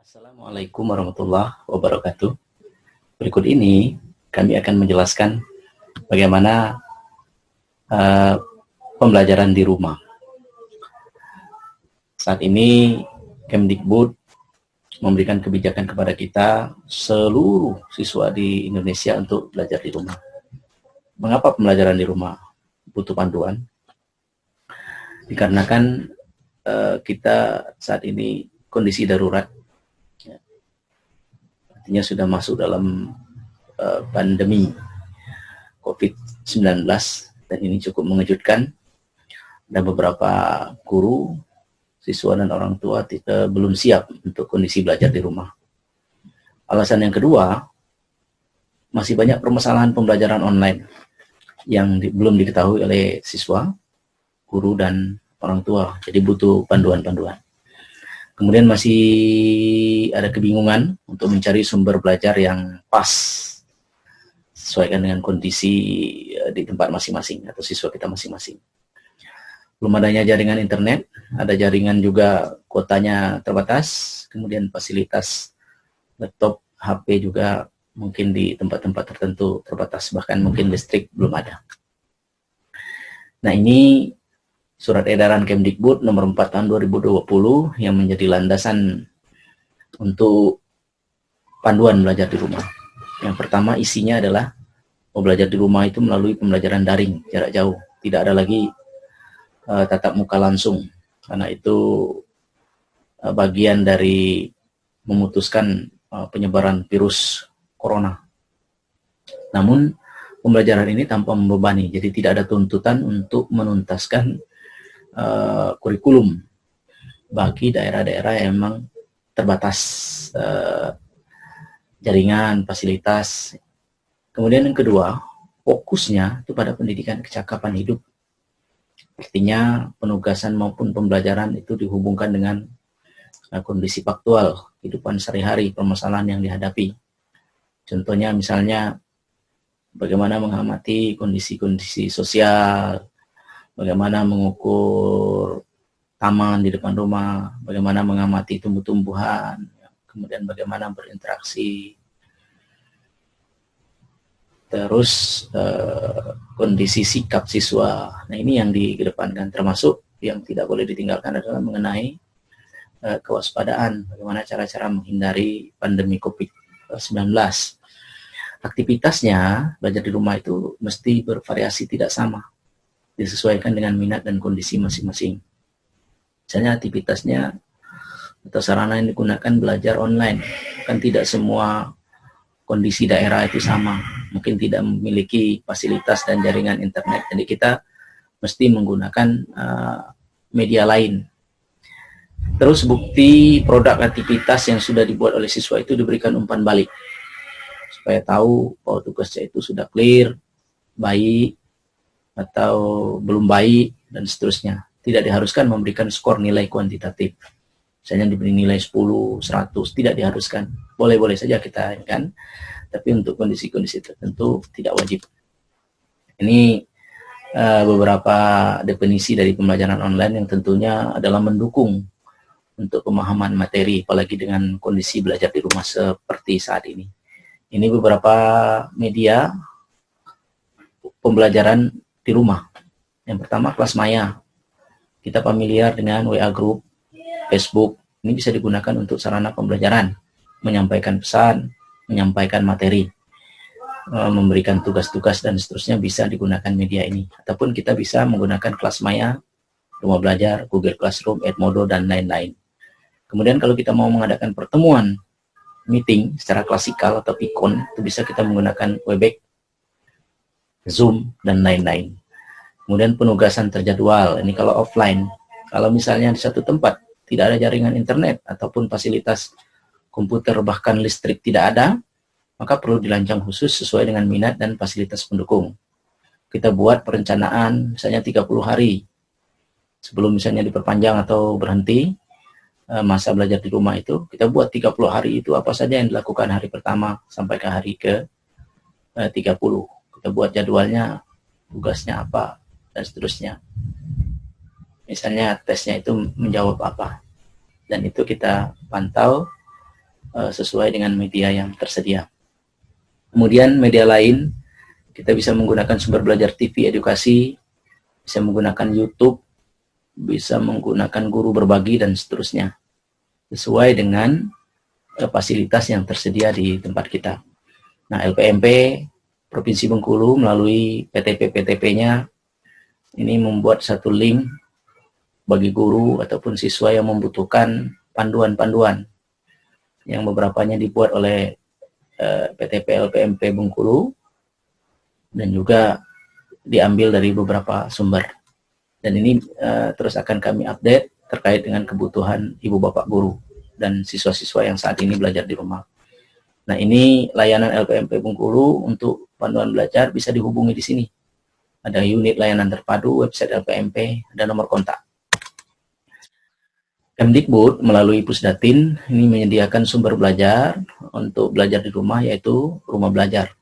Assalamualaikum warahmatullahi wabarakatuh. Berikut ini kami akan menjelaskan bagaimana uh, pembelajaran di rumah. Saat ini Kemdikbud memberikan kebijakan kepada kita seluruh siswa di Indonesia untuk belajar di rumah. Mengapa pembelajaran di rumah butuh panduan? Dikarenakan kita saat ini kondisi darurat, artinya sudah masuk dalam pandemi COVID-19, dan ini cukup mengejutkan. Dan beberapa guru, siswa, dan orang tua belum siap untuk kondisi belajar di rumah. Alasan yang kedua, masih banyak permasalahan pembelajaran online yang belum diketahui oleh siswa, guru, dan orang tua. Jadi butuh panduan-panduan. Kemudian masih ada kebingungan untuk mencari sumber belajar yang pas, sesuaikan dengan kondisi di tempat masing-masing atau siswa kita masing-masing. Belum adanya jaringan internet, ada jaringan juga kuotanya terbatas, kemudian fasilitas laptop, HP juga mungkin di tempat-tempat tertentu terbatas, bahkan mungkin listrik belum ada. Nah, ini Surat Edaran Kemdikbud nomor 4 tahun 2020 yang menjadi landasan untuk panduan belajar di rumah. Yang pertama, isinya adalah belajar di rumah itu melalui pembelajaran daring jarak jauh. Tidak ada lagi tatap muka langsung, karena itu bagian dari memutuskan penyebaran virus corona. Namun pembelajaran ini tanpa membebani, jadi tidak ada tuntutan untuk menuntaskan kurikulum bagi daerah-daerah yang memang terbatas jaringan, fasilitas. Kemudian yang kedua, fokusnya itu pada pendidikan kecakapan hidup. Artinya penugasan maupun pembelajaran itu dihubungkan dengan kondisi faktual kehidupan sehari-hari, permasalahan yang dihadapi. Contohnya misalnya bagaimana mengamati kondisi-kondisi sosial, bagaimana mengukur taman di depan rumah, bagaimana mengamati tumbuh-tumbuhan, kemudian bagaimana berinteraksi. Terus kondisi sikap siswa. Nah, ini yang dikedepankan, termasuk yang tidak boleh ditinggalkan adalah mengenai kewaspadaan, bagaimana cara-cara menghindari pandemi COVID-19. Aktivitasnya belajar di rumah itu mesti bervariasi, tidak sama, disesuaikan dengan minat dan kondisi masing-masing. Misalnya aktivitasnya atau sarana yang digunakan belajar online, kan tidak semua kondisi daerah itu sama, mungkin tidak memiliki fasilitas dan jaringan internet, jadi kita mesti menggunakan media lain. Terus bukti produk aktivitas yang sudah dibuat oleh siswa itu diberikan umpan balik, supaya tahu bahwa tugasnya itu sudah clear, baik, atau belum baik, dan seterusnya. Tidak diharuskan memberikan skor nilai kuantitatif. Misalnya diberi nilai 10, 100, tidak diharuskan. Boleh-boleh saja kita, kan? Tapi untuk kondisi-kondisi tertentu tidak wajib. Ini beberapa definisi dari pembelajaran online yang tentunya adalah mendukung untuk pemahaman materi, apalagi dengan kondisi belajar di rumah seperti saat ini. Ini beberapa media pembelajaran di rumah. Yang pertama, kelas maya. Kita familiar dengan WA Group, Facebook. Ini bisa digunakan untuk sarana pembelajaran, menyampaikan pesan, menyampaikan materi, memberikan tugas-tugas, dan seterusnya bisa digunakan media ini. Ataupun kita bisa menggunakan kelas maya, rumah belajar, Google Classroom, Edmodo, dan lain-lain. Kemudian kalau kita mau mengadakan pertemuan meeting secara klasikal atau pikon, itu bisa kita menggunakan Webex, Zoom, dan lain-lain. Kemudian penugasan terjadwal, ini kalau offline. Kalau misalnya di satu tempat tidak ada jaringan internet ataupun fasilitas komputer, bahkan listrik tidak ada, maka perlu dirancang khusus sesuai dengan minat dan fasilitas pendukung. Kita buat perencanaan misalnya 30 hari sebelum misalnya diperpanjang atau berhenti masa belajar di rumah itu. Kita buat 30 hari itu apa saja yang dilakukan hari pertama sampai ke hari ke 30. Kita buat jadwalnya, tugasnya apa, dan seterusnya. Misalnya tesnya itu menjawab apa, dan itu kita pantau sesuai dengan media yang tersedia. Kemudian media lain, kita bisa menggunakan sumber belajar TV edukasi, bisa menggunakan YouTube, bisa menggunakan guru berbagi, dan seterusnya, sesuai dengan fasilitas yang tersedia di tempat kita. Nah, LPMP Provinsi Bengkulu melalui PTP-PTP-nya ini membuat satu link bagi guru ataupun siswa yang membutuhkan panduan-panduan yang beberapanya dibuat oleh PTP LPMP Bengkulu dan juga diambil dari beberapa sumber. Dan ini terus akan kami update terkait dengan kebutuhan ibu bapak guru dan siswa-siswa yang saat ini belajar di rumah. Nah, ini layanan LPMP Bengkulu untuk panduan belajar bisa dihubungi di sini. Ada unit layanan terpadu, website LPMP, ada nomor kontak. Kemdikbud melalui Pusdatin ini menyediakan sumber belajar untuk belajar di rumah, yaitu rumah belajar.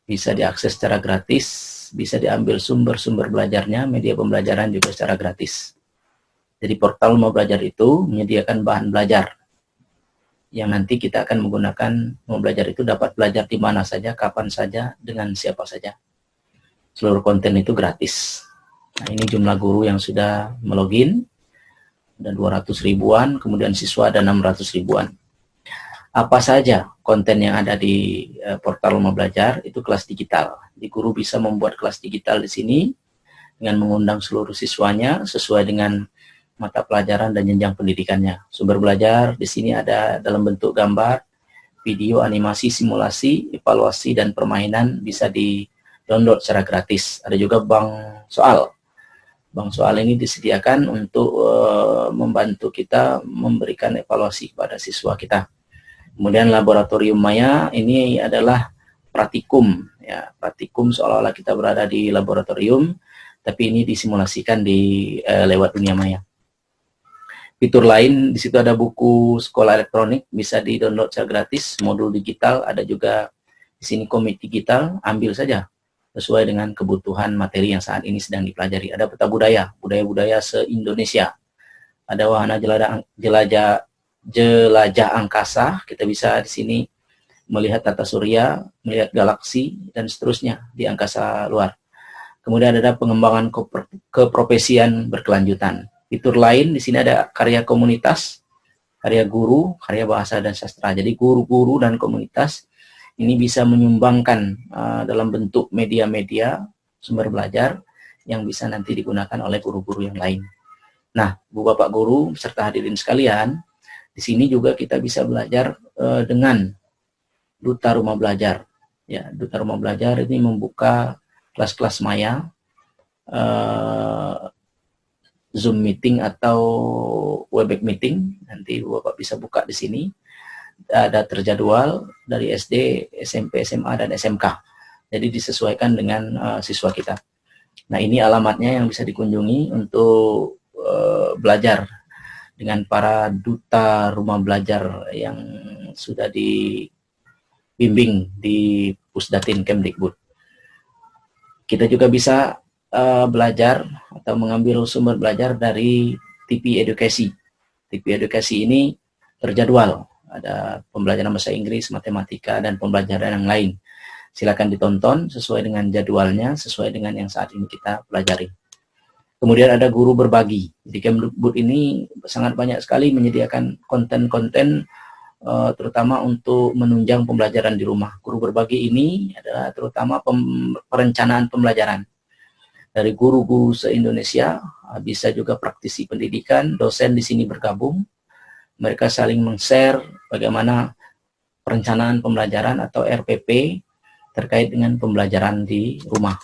Bisa diakses secara gratis, bisa diambil sumber-sumber belajarnya, media pembelajaran juga secara gratis. Jadi portal rumah belajar itu menyediakan bahan belajar yang nanti kita akan menggunakan. Rumah belajar itu dapat belajar di mana saja, kapan saja, dengan siapa saja. Seluruh konten itu gratis. Nah, ini jumlah guru yang sudah melogin, ada 200 ribuan, kemudian siswa ada 600 ribuan. Apa saja konten yang ada di portal rumah belajar itu kelas digital. Jadi guru bisa membuat kelas digital di sini dengan mengundang seluruh siswanya sesuai dengan mata pelajaran dan jenjang pendidikannya. Sumber belajar di sini ada dalam bentuk gambar, video, animasi, simulasi, evaluasi, dan permainan bisa di-download secara gratis. Ada juga bank soal. Bank soal ini disediakan untuk membantu kita memberikan evaluasi kepada siswa kita. Kemudian laboratorium maya ini adalah praktikum, ya, praktikum seolah-olah kita berada di laboratorium, tapi ini disimulasikan di lewat dunia maya. Fitur lain, di situ ada buku sekolah elektronik, bisa di-download secara gratis, modul digital, ada juga di sini komik digital, ambil saja sesuai dengan kebutuhan materi yang saat ini sedang dipelajari. Ada peta budaya, budaya-budaya se-Indonesia. Ada wahana jelajah angkasa, kita bisa di sini melihat tata surya, melihat galaksi, dan seterusnya di angkasa luar. Kemudian ada pengembangan keprofesian berkelanjutan. Fitur lain di sini ada karya komunitas, karya guru, karya bahasa dan sastra. Jadi guru-guru dan komunitas ini bisa menyumbangkan dalam bentuk media-media sumber belajar yang bisa nanti digunakan oleh guru-guru yang lain. Nah, Bu Bapak Guru beserta hadirin sekalian, di sini juga kita bisa belajar dengan Duta Rumah Belajar. Ya, Duta Rumah Belajar ini membuka kelas-kelas maya, Zoom meeting atau Webex meeting. Nanti Bapak bisa buka di sini. Ada terjadwal dari SD, SMP, SMA, dan SMK. Jadi disesuaikan dengan siswa kita. Nah, ini alamatnya yang bisa dikunjungi untuk belajar dengan para duta rumah belajar yang sudah dibimbing di Pusdatin Kemdikbud. Kita juga bisa belajar atau mengambil sumber belajar dari TV edukasi. TV edukasi ini terjadwal, ada pembelajaran bahasa Inggris, matematika, dan pembelajaran yang lain. Silakan ditonton sesuai dengan jadwalnya, sesuai dengan yang saat ini kita pelajari. Kemudian ada guru berbagi. Di Kemdikbud ini sangat banyak sekali menyediakan konten-konten terutama untuk menunjang pembelajaran di rumah. Guru berbagi ini adalah terutama perencanaan pembelajaran. Dari guru-guru se-Indonesia, bisa juga praktisi pendidikan, dosen di sini bergabung. Mereka saling men-share bagaimana perencanaan pembelajaran atau RPP terkait dengan pembelajaran di rumah.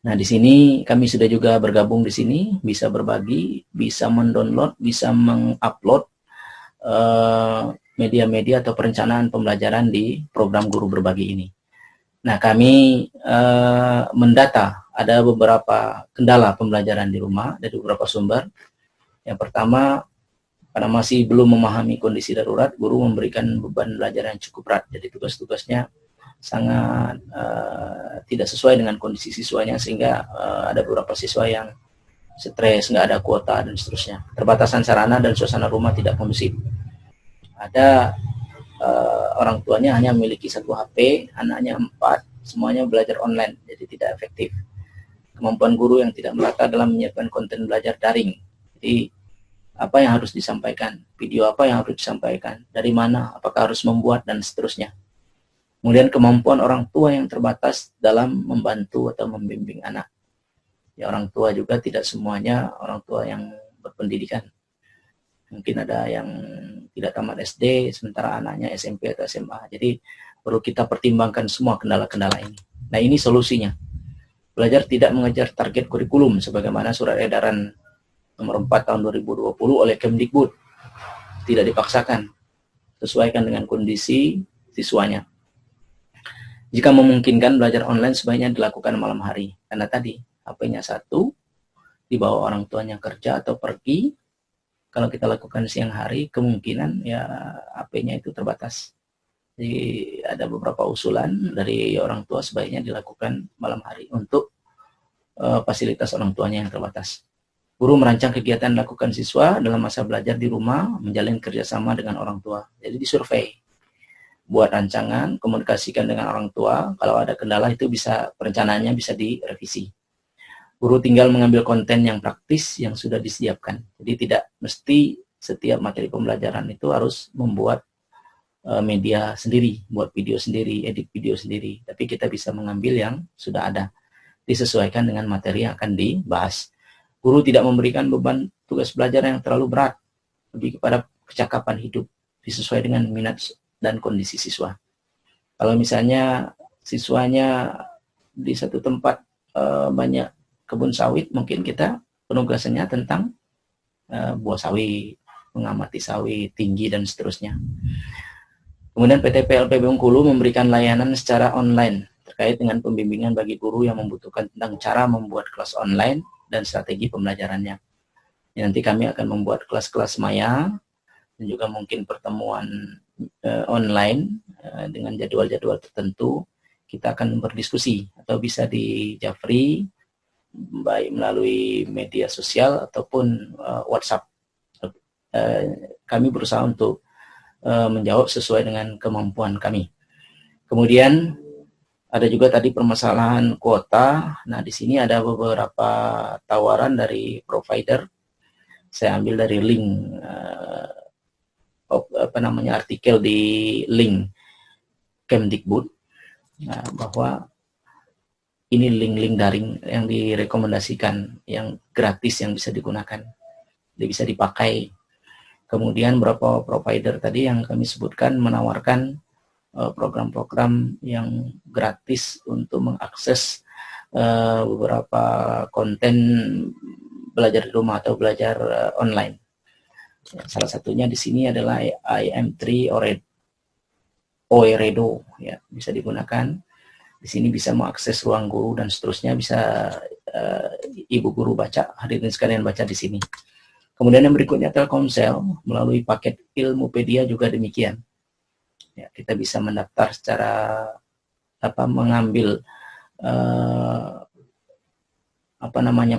Nah, di sini kami sudah juga bergabung di sini, bisa berbagi, bisa mendownload, bisa mengupload media-media atau perencanaan pembelajaran di program guru berbagi ini. Nah, kami mendata ada beberapa kendala pembelajaran di rumah dari beberapa sumber. Yang pertama, karena masih belum memahami kondisi darurat, guru memberikan beban belajar yang cukup berat. Jadi tugas-tugasnya sangat tidak sesuai dengan kondisi siswanya, sehingga ada beberapa siswa yang stres, nggak ada kuota, dan seterusnya. Terbatasan sarana dan suasana rumah tidak kondusif. Ada orang tuanya hanya memiliki 1 HP, anaknya 4, semuanya belajar online, jadi tidak efektif. Kemampuan guru yang tidak merata dalam menyiapkan konten belajar daring. Jadi apa yang harus disampaikan, video apa yang harus disampaikan, dari mana, apakah harus membuat, dan seterusnya. Kemudian kemampuan orang tua yang terbatas dalam membantu atau membimbing anak. Ya, orang tua juga tidak semuanya orang tua yang berpendidikan. Mungkin ada yang tidak tamat SD, sementara anaknya SMP atau SMA. Jadi perlu kita pertimbangkan semua kendala-kendala ini. Nah, ini solusinya. Belajar tidak mengejar target kurikulum sebagaimana surat edaran nomor 4 tahun 2020 oleh Kemdikbud. Tidak dipaksakan, sesuaikan dengan kondisi siswanya. Jika memungkinkan, belajar online sebaiknya dilakukan malam hari. Karena tadi, HP-nya 1, dibawa orang tuanya kerja atau pergi. Kalau kita lakukan siang hari, kemungkinan ya HP-nya itu terbatas. Jadi ada beberapa usulan dari orang tua sebaiknya dilakukan malam hari untuk fasilitas orang tuanya yang terbatas. Guru merancang kegiatan dilakukan siswa dalam masa belajar di rumah, menjalin kerjasama dengan orang tua. Jadi disurvei, buat rancangan, komunikasikan dengan orang tua. Kalau ada kendala itu bisa, perencanaannya bisa direvisi. Guru tinggal mengambil konten yang praktis yang sudah disiapkan. Jadi tidak mesti setiap materi pembelajaran itu harus membuat media sendiri, buat video sendiri, edit video sendiri. Tapi kita bisa mengambil yang sudah ada, disesuaikan dengan materi yang akan dibahas. Guru tidak memberikan beban tugas belajar yang terlalu berat, lebih kepada kecakapan hidup, disesuaikan dengan minat dan kondisi siswa. Kalau misalnya siswanya di satu tempat banyak kebun sawit, mungkin kita penugasannya tentang buah sawit, mengamati sawit, tinggi, dan seterusnya. Kemudian PT PLP Bengkulu memberikan layanan secara online terkait dengan pembimbingan bagi guru yang membutuhkan tentang cara membuat kelas online dan strategi pembelajarannya. Nanti kami akan membuat kelas-kelas maya dan juga mungkin pertemuan online dengan jadwal-jadwal tertentu. Kita akan berdiskusi atau bisa di Jafri, baik melalui media sosial ataupun WhatsApp. Kami berusaha untuk menjawab sesuai dengan kemampuan kami. Kemudian ada juga tadi permasalahan kuota. Nah, di sini ada beberapa tawaran dari provider. Saya ambil dari link artikel di link Kemdikbud, bahwa ini link-link daring yang direkomendasikan, yang gratis, yang bisa digunakan, bisa dipakai. Kemudian beberapa provider tadi yang kami sebutkan menawarkan program-program yang gratis untuk mengakses beberapa konten belajar di rumah atau belajar online. Salah satunya di sini adalah IM3 Oeredo, ya, bisa digunakan. Di sini bisa mengakses ruang guru dan seterusnya, bisa ibu guru baca, hadirin sekalian baca di sini. Kemudian yang berikutnya Telkomsel melalui paket Ilmupedia juga demikian. Ya, kita bisa mendaftar secara mengambil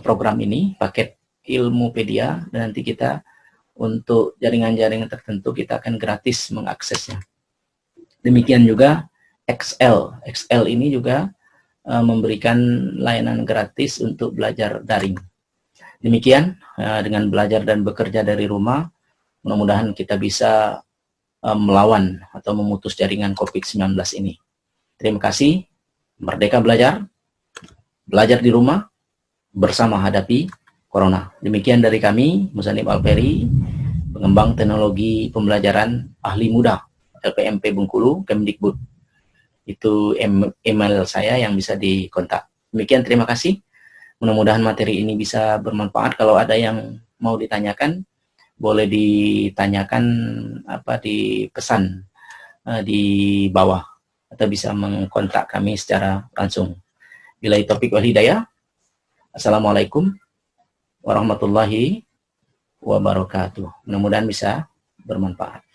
program ini, paket Ilmupedia, dan nanti kita untuk jaringan-jaringan tertentu kita akan gratis mengaksesnya. Demikian juga XL ini juga memberikan layanan gratis untuk belajar daring. Demikian dengan belajar dan bekerja dari rumah, mudah-mudahan kita bisa melawan atau memutus jaringan COVID-19 ini. Terima kasih. Merdeka belajar, belajar di rumah, bersama hadapi Corona. Demikian dari kami, Musanib Alperi, pengembang teknologi pembelajaran ahli muda LPMP Bengkulu, Kemdikbud. Itu email saya yang bisa dikontak. Demikian, terima kasih. Mudah-mudahan materi ini bisa bermanfaat. Kalau ada yang mau ditanyakan, boleh ditanyakan di pesan di bawah, atau bisa mengkontak kami secara langsung. Billahi taufiq wal hidayah. Assalamualaikum warahmatullahi wabarakatuh. Mudah-mudahan bisa bermanfaat.